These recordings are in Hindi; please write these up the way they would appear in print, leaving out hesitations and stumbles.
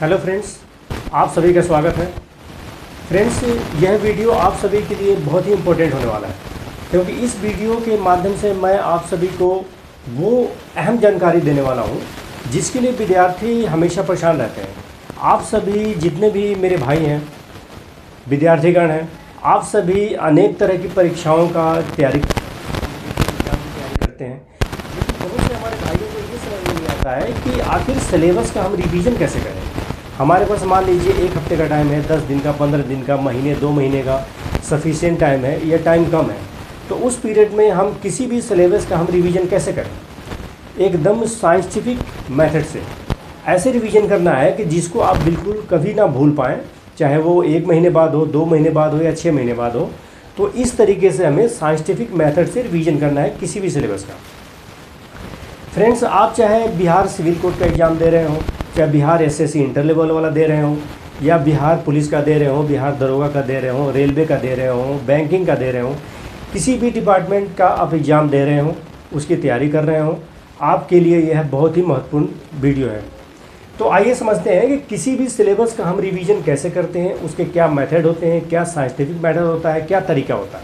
हेलो फ्रेंड्स, आप सभी का स्वागत है। फ्रेंड्स, यह वीडियो आप सभी के लिए बहुत ही इम्पोर्टेंट होने वाला है, क्योंकि इस वीडियो के माध्यम से मैं आप सभी को वो अहम जानकारी देने वाला हूँ जिसके लिए विद्यार्थी हमेशा परेशान रहते हैं। आप सभी जितने भी मेरे भाई हैं, विद्यार्थीगण हैं, आप सभी अनेक तरह की परीक्षाओं का तैयारी करते हैं, लेकिन बहुत से हमारे भाइयों को ये समझ में नहीं आता है कि आखिर सिलेबस का हम रिवीजन कैसे करें। हमारे पास मान लीजिए 1 हफ्ते का टाइम है, 10 दिन का, 15 दिन का, महीने 2 महीने का सफिशिएंट टाइम है या टाइम कम है, तो उस पीरियड में हम किसी भी सिलेबस का हम रिवीजन कैसे करें। एकदम साइंटिफिक मेथड से ऐसे रिवीजन करना है कि जिसको आप बिल्कुल कभी ना भूल पाएँ, चाहे वो 1 महीने बाद हो, 2 महीने बाद हो या 6 महीने बाद हो। तो इस तरीके से हमें साइंटिफिक मेथड से रिवीजन करना है किसी भी सिलेबस का। फ्रेंड्स, आप चाहे बिहार सिविल कोड का एग्ज़ाम दे रहे हो, चाहे बिहार एसएससी इंटर लेवल वाला दे रहे हो, या बिहार पुलिस का दे रहे हो, बिहार दरोगा का दे रहे हो, रेलवे का दे रहे हो, बैंकिंग का दे रहे हो, किसी भी डिपार्टमेंट का आप एग्ज़ाम दे रहे हो, उसकी तैयारी कर रहे हो, आपके लिए यह बहुत ही महत्वपूर्ण वीडियो है। तो आइए समझते हैं कि किसी भी सिलेबस का हम रिवीजन कैसे करते हैं, उसके क्या मेथड होते हैं, क्या साइंटिफिक मेथड होता है, क्या तरीका होता है।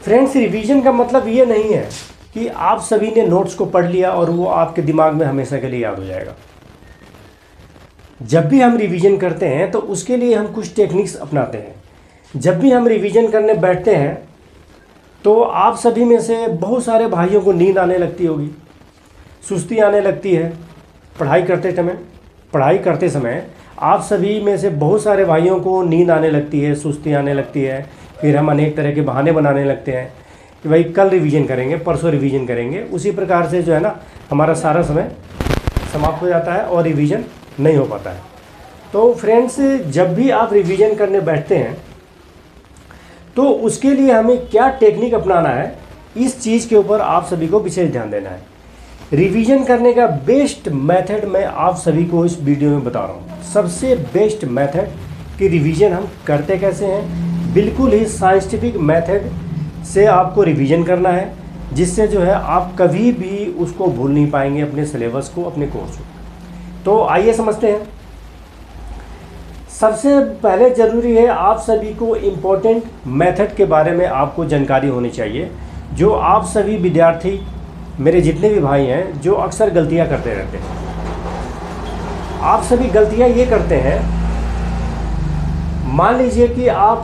फ्रेंड्स, रिवीजन का मतलब ये नहीं है कि आप सभी ने नोट्स को पढ़ लिया और वो आपके दिमाग में हमेशा के लिए याद हो जाएगा। जब भी हम रिवीजन करते हैं तो उसके लिए हम कुछ टेक्निक्स अपनाते हैं। जब भी हम रिवीजन करने बैठते हैं तो आप सभी में से बहुत सारे भाइयों को नींद आने लगती होगी, सुस्ती आने लगती है। पढ़ाई करते समय आप सभी में से बहुत सारे भाइयों को नींद आने लगती है, सुस्ती आने लगती है। फिर हम अनेक तरह के बहाने बनाने लगते हैं कि भाई कल रिवीजन करेंगे, परसों रिवीजन करेंगे। उसी प्रकार से जो है ना, हमारा सारा समय समाप्त हो जाता है और रिवीजन नहीं हो पाता है। तो फ्रेंड्स, जब भी आप रिवीजन करने बैठते हैं तो उसके लिए हमें क्या टेक्निक अपनाना है, इस चीज़ के ऊपर आप सभी को विशेष ध्यान देना है। रिवीजन करने का बेस्ट मेथड मैं आप सभी को इस वीडियो में बता रहा हूँ। सबसे बेस्ट मेथड कि रिवीजन हम करते कैसे हैं, बिल्कुल ही साइंटिफिक मेथड से आपको रिवीजन करना है, जिससे जो है आप कभी भी उसको भूल नहीं पाएंगे, अपने सिलेबस को, अपने कोर्स को। तो आइए समझते हैं। सबसे पहले ज़रूरी है आप सभी को इम्पोर्टेंट मेथड के बारे में आपको जानकारी होनी चाहिए, जो आप सभी विद्यार्थी, मेरे जितने भी भाई हैं, जो अक्सर गलतियां करते रहते हैं। आप सभी गलतियां ये करते हैं, मान लीजिए कि आप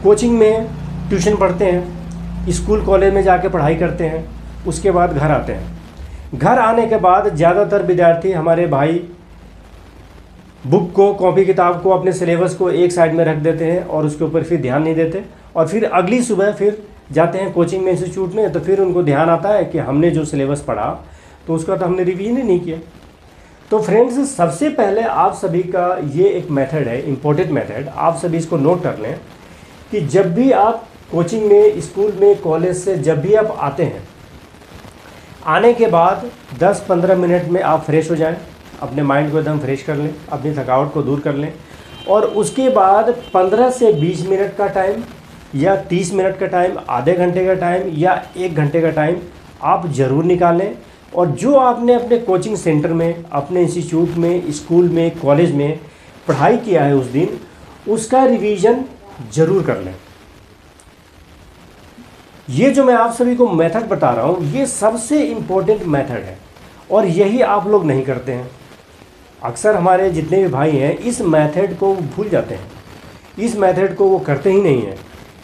कोचिंग में ट्यूशन पढ़ते हैं, स्कूल कॉलेज में जाके पढ़ाई करते हैं, उसके बाद घर आते हैं। घर आने के बाद ज़्यादातर विद्यार्थी हमारे भाई बुक को, कॉपी किताब को, अपने सिलेबस को एक साइड में रख देते हैं और उसके ऊपर फिर ध्यान नहीं देते, और फिर अगली सुबह फिर जाते हैं कोचिंग में, इंस्टीट्यूट में, तो फिर उनको ध्यान आता है कि हमने जो सिलेबस पढ़ा तो उसका तो हमने रिवीजन ही नहीं किया। तो फ्रेंड्स, सबसे पहले आप सभी का ये एक मेथड है, इम्पोर्टेंट मेथड, आप सभी इसको नोट कर लें कि जब भी आप कोचिंग में, स्कूल में, कॉलेज से जब भी आप आते हैं, आने के बाद 10-15 मिनट में आप फ्रेश हो जाएं, अपने माइंड को एकदम फ्रेश कर लें, अपनी थकावट को दूर कर लें, और उसके बाद 15 से 20 मिनट का टाइम या 30 मिनट का टाइम, आधे घंटे का टाइम या 1 घंटे का टाइम आप ज़रूर निकालें, और जो आपने अपने कोचिंग सेंटर में, अपने इंस्टीट्यूट में, स्कूल में, कॉलेज में पढ़ाई किया है उस दिन, उसका रिवीजन ज़रूर कर लें। ये जो मैं आप सभी को मेथड बता रहा हूँ, ये सबसे इम्पोर्टेंट मेथड है, और यही आप लोग नहीं करते हैं। अक्सर हमारे जितने भी भाई हैं इस मेथड को भूल जाते हैं, इस मेथड को वो करते ही नहीं हैं।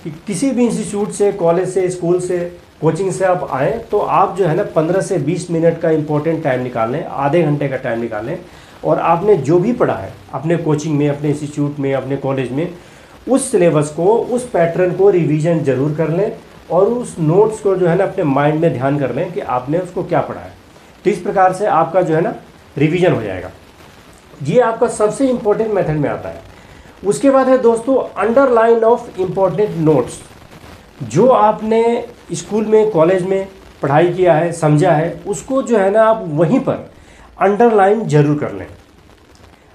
कि किसी भी इंस्टीट्यूट से, कॉलेज से, स्कूल से, कोचिंग से आप आएँ तो आप जो है ना 15 से 20 मिनट का इम्पोर्टेंट टाइम निकालें, आधे घंटे का टाइम निकालें, और आपने जो भी पढ़ा है अपने कोचिंग में, अपने इंस्टीट्यूट में, अपने कॉलेज में, उस सिलेबस को, उस पैटर्न को रिवीजन ज़रूर कर लें, और उस नोट्स को जो है ना अपने माइंड में ध्यान कर लें कि आपने उसको क्या पढ़ा है। तो इस प्रकार से आपका जो है ना रिवीजन हो जाएगा। ये आपका सबसे इम्पोर्टेंट मेथड में आता है। उसके बाद है दोस्तों अंडरलाइन ऑफ इम्पोर्टेंट नोट्स। जो आपने स्कूल में, कॉलेज में पढ़ाई किया है, समझा है, उसको जो है ना आप वहीं पर अंडरलाइन ज़रूर कर लें।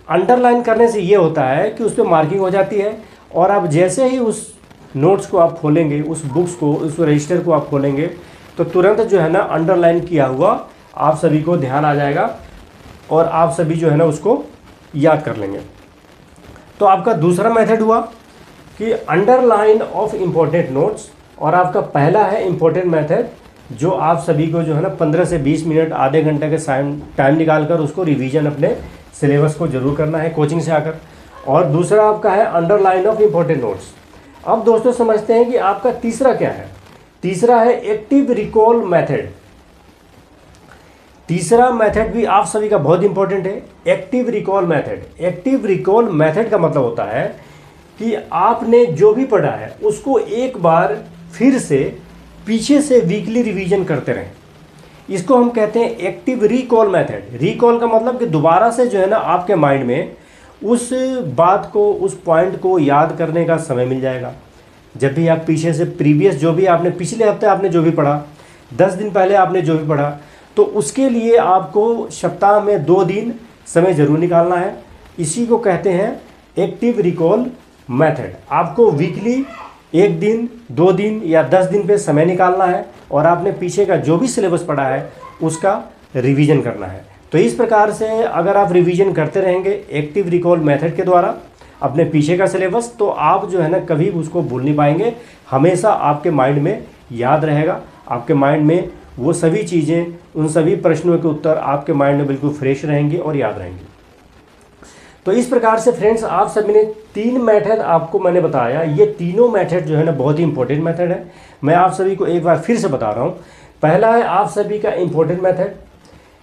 अंडरलाइन करने से ये होता है कि उस पर मार्किंग हो जाती है, और आप जैसे ही उस नोट्स को आप खोलेंगे, उस बुक्स को, उस रजिस्टर को आप खोलेंगे, तो तुरंत जो है ना अंडरलाइन किया हुआ आप सभी को ध्यान आ जाएगा, और आप सभी जो है ना उसको याद कर लेंगे। तो आपका दूसरा मेथड हुआ कि अंडरलाइन ऑफ इम्पोर्टेंट नोट्स, और आपका पहला है इम्पोर्टेंट मेथड जो आप सभी को जो है ना 15 से 20 मिनट आधे घंटे के टाइम निकाल कर उसको रिवीजन अपने सिलेबस को जरूर करना है कोचिंग से आकर। और दूसरा आपका है अंडरलाइन ऑफ इम्पोर्टेंट नोट्स। अब दोस्तों समझते हैं कि आपका तीसरा क्या है। तीसरा है एक्टिव रिकॉल मेथड। तीसरा मेथड भी आप सभी का बहुत इंपॉर्टेंट है, active recall method. Active recall method का मतलब होता है कि आपने जो भी पढ़ा है उसको एक बार फिर से पीछे से वीकली रिवीजन करते रहें। इसको हम कहते हैं एक्टिव रिकॉल मेथड। रिकॉल का मतलब कि दोबारा से जो है ना आपके माइंड में उस बात को, उस पॉइंट को याद करने का समय मिल जाएगा। जब भी आप पीछे से प्रीवियस जो भी आपने पिछले हफ्ते आपने जो भी पढ़ा, 10 दिन पहले आपने जो भी पढ़ा, तो उसके लिए आपको सप्ताह में 2 दिन समय ज़रूर निकालना है। इसी को कहते हैं एक्टिव रिकॉल मेथड। आपको वीकली 1 दिन, 2 दिन या 10 दिन पे समय निकालना है और आपने पीछे का जो भी सिलेबस पढ़ा है उसका रिवीजन करना है। तो इस प्रकार से अगर आप रिवीजन करते रहेंगे एक्टिव रिकॉल मेथड के द्वारा अपने पीछे का सिलेबस, तो आप जो है ना कभी उसको भूल नहीं पाएंगे। हमेशा आपके माइंड में याद रहेगा। आपके माइंड में वो सभी चीज़ें, उन सभी प्रश्नों के उत्तर आपके माइंड में बिल्कुल फ्रेश रहेंगे और याद रहेंगे। तो इस प्रकार से फ्रेंड्स आप सभी ने 3 मेथड आपको मैंने बताया। ये तीनों मेथड जो है ना बहुत ही इंपॉर्टेंट मेथड है। मैं आप सभी को एक बार फिर से बता रहा हूँ। पहला है आप सभी का इंपॉर्टेंट मेथड,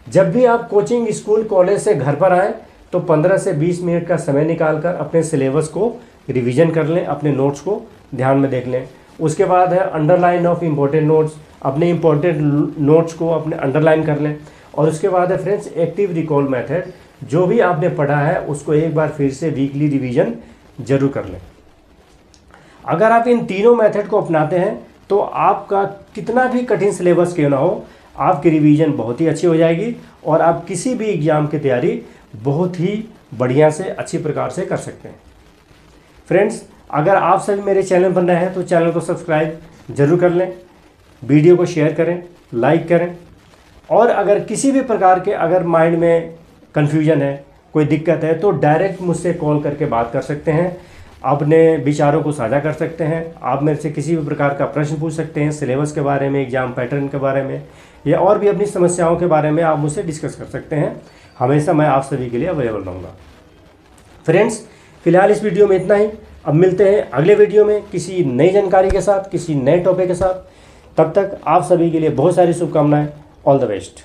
जब भी आप कोचिंग, स्कूल, कॉलेज से घर पर आएँ तो 15 से 20 मिनट का समय निकालकर अपने सिलेबस को रिवीजन कर लें, अपने नोट्स को ध्यान में देख लें। उसके बाद है अंडरलाइन ऑफ इम्पोर्टेंट नोट्स, अपने इम्पोर्टेंट नोट्स को अपने अंडरलाइन कर लें। और उसके बाद है फ्रेंड्स एक्टिव रिकॉल मेथड, जो भी आपने पढ़ा है उसको एक बार फिर से वीकली रिवीजन जरूर कर लें। अगर आप इन तीनों मेथड को अपनाते हैं तो आपका कितना भी कठिन सिलेबस क्यों ना हो, आपकी रिवीजन बहुत ही अच्छी हो जाएगी और आप किसी भी एग्ज़ाम की तैयारी बहुत ही बढ़िया से, अच्छी प्रकार से कर सकते हैं। फ्रेंड्स, अगर आप सभी मेरे चैनल पर नए हैं तो चैनल को सब्सक्राइब जरूर कर लें, वीडियो को शेयर करें, लाइक करें। और अगर किसी भी प्रकार के अगर माइंड में कन्फ्यूजन है, कोई दिक्कत है, तो डायरेक्ट मुझसे कॉल करके बात कर सकते हैं, अपने विचारों को साझा कर सकते हैं। आप मेरे से किसी भी प्रकार का प्रश्न पूछ सकते हैं, सिलेबस के बारे में, एग्जाम पैटर्न के बारे में, या और भी अपनी समस्याओं के बारे में आप मुझसे डिस्कस कर सकते हैं। हमेशा मैं आप सभी के लिए अवेलेबल रहूँगा। फ्रेंड्स, फिलहाल इस वीडियो में इतना ही। अब मिलते हैं अगले वीडियो में किसी नई जानकारी के साथ, किसी नए टॉपिक के साथ। तब तक आप सभी के लिए बहुत सारी शुभकामनाएं। All the best.